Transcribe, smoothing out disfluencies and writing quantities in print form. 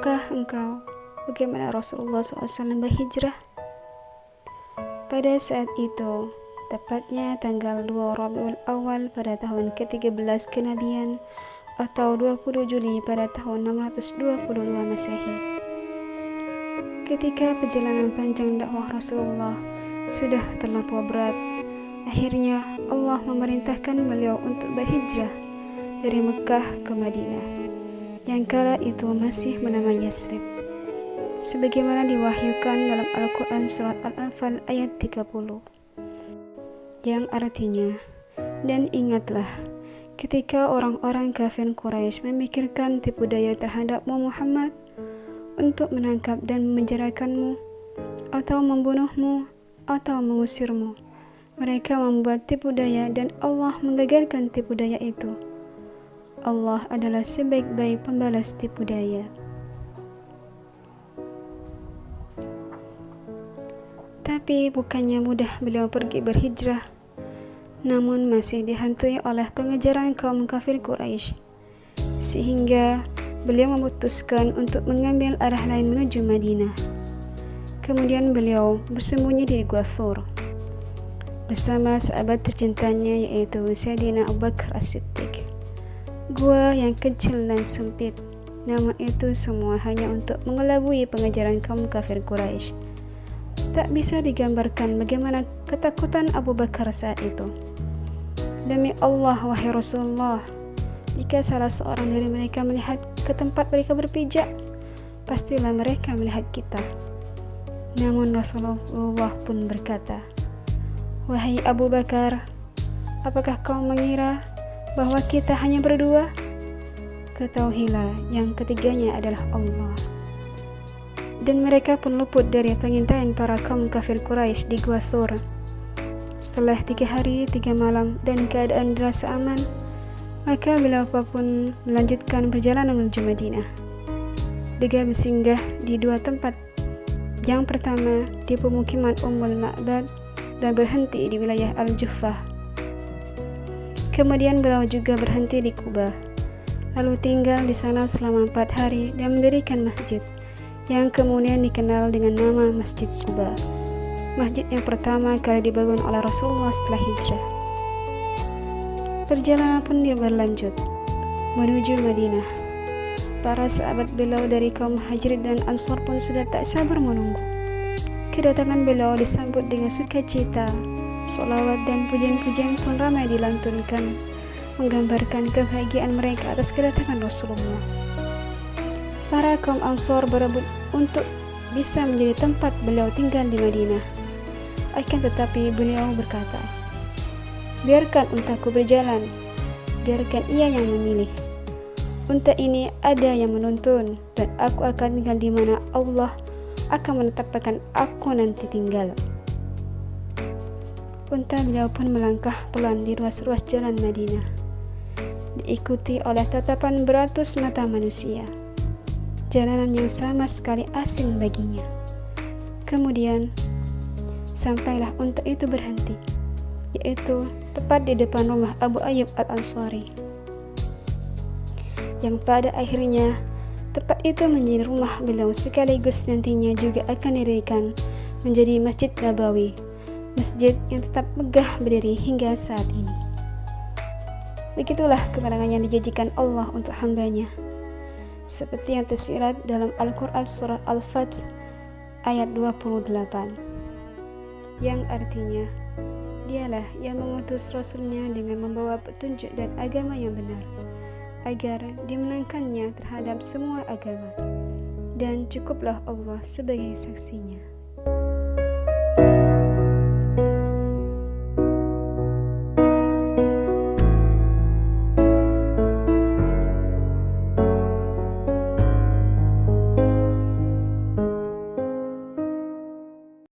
Tahukah engkau bagaimana Rasulullah SAW berhijrah? Pada saat itu, tepatnya tanggal 2 Rabiul Awal pada tahun ke-13 kenabian atau 20 Juli pada tahun 622 Masehi. Ketika perjalanan panjang dakwah Rasulullah sudah terlampau berat, akhirnya Allah memerintahkan beliau untuk berhijrah dari Mekah ke Madinah, yang kala itu masih bernama Yasrib, sebagaimana diwahyukan dalam Al-Quran surat Al-Anfal ayat 30, yang artinya, dan ingatlah ketika orang-orang kafir Quraisy memikirkan tipu daya terhadapmu Muhammad untuk menangkap dan memenjarakanmu atau membunuhmu atau mengusirmu. Mereka membuat tipu daya dan Allah menggagalkan tipu daya itu. Allah adalah sebaik-baik pembalas tipu daya. Tapi bukannya mudah beliau pergi berhijrah, namun masih dihantui oleh pengejaran kaum kafir Quraisy, sehingga beliau memutuskan untuk mengambil arah lain menuju Madinah. Kemudian beliau bersembunyi di Gua Thur bersama sahabat tercintanya, yaitu Sayyidina Abu Bakar As-Siddiq. Gua yang kecil dan sempit, namun itu semua hanya untuk mengelabui pengejaran kaum kafir Quraisy. Tak bisa digambarkan bagaimana ketakutan Abu Bakar saat itu. Demi Allah, wahai Rasulullah, jika salah seorang dari mereka melihat ke tempat mereka berpijak, pastilah mereka melihat kita. Namun Rasulullah pun berkata, "Wahai Abu Bakar, apakah kau mengira bahwa kita hanya berdua? Ketahuilah yang ketiganya adalah Allah." Dan mereka pun luput dari pengintaian para kaum kafir Quraisy di Gua Thur. Setelah 3 hari 3 malam dan keadaan dirasa aman, maka beliau pun melanjutkan perjalanan menuju Madinah dengan bersinggah di 2 tempat. Yang pertama di pemukiman Ummul Ma'bad dan berhenti di wilayah Al-Juhfah. Kemudian beliau juga berhenti di Kuba, lalu tinggal di sana selama 4 hari dan mendirikan masjid yang kemudian dikenal dengan nama Masjid Kuba, masjid yang pertama kali dibangun oleh Rasulullah setelah hijrah. Perjalanan pun berlanjut menuju Madinah. Para sahabat beliau dari kaum Muhajirin dan Ansor pun sudah tak sabar menunggu. Kedatangan beliau disambut dengan sukacita. Sholawat dan pujian-pujian pun ramai dilantunkan, menggambarkan kebahagiaan mereka atas kedatangan Rasulullah. Para kaum Ansor berebut untuk bisa menjadi tempat beliau tinggal di Madinah. Akan tetapi beliau berkata, "Biarkan untaku berjalan, biarkan ia yang memilih. Unta ini ada yang menuntun, dan aku akan tinggal di mana Allah akan menetapkan aku nanti tinggal." Unta beliau pun melangkah pelan di ruas-ruas jalan Madinah, diikuti oleh tatapan beratus mata manusia, jalanan yang sama sekali asing baginya. Kemudian sampailah unta itu berhenti, yaitu tepat di depan rumah Abu Ayyub Al-Ansari, yang pada akhirnya tempat itu menjadi rumah beliau, sekaligus nantinya juga akan didirikan menjadi Masjid Nabawi, masjid yang tetap megah berdiri hingga saat ini. Begitulah kemenangan yang dijanjikan Allah untuk hambanya, seperti yang tersirat dalam Al-Quran surah Al-Fath ayat 28, yang artinya, dialah yang mengutus Rasulnya dengan membawa petunjuk dan agama yang benar, agar dimenangkannya terhadap semua agama, dan cukuplah Allah sebagai saksinya.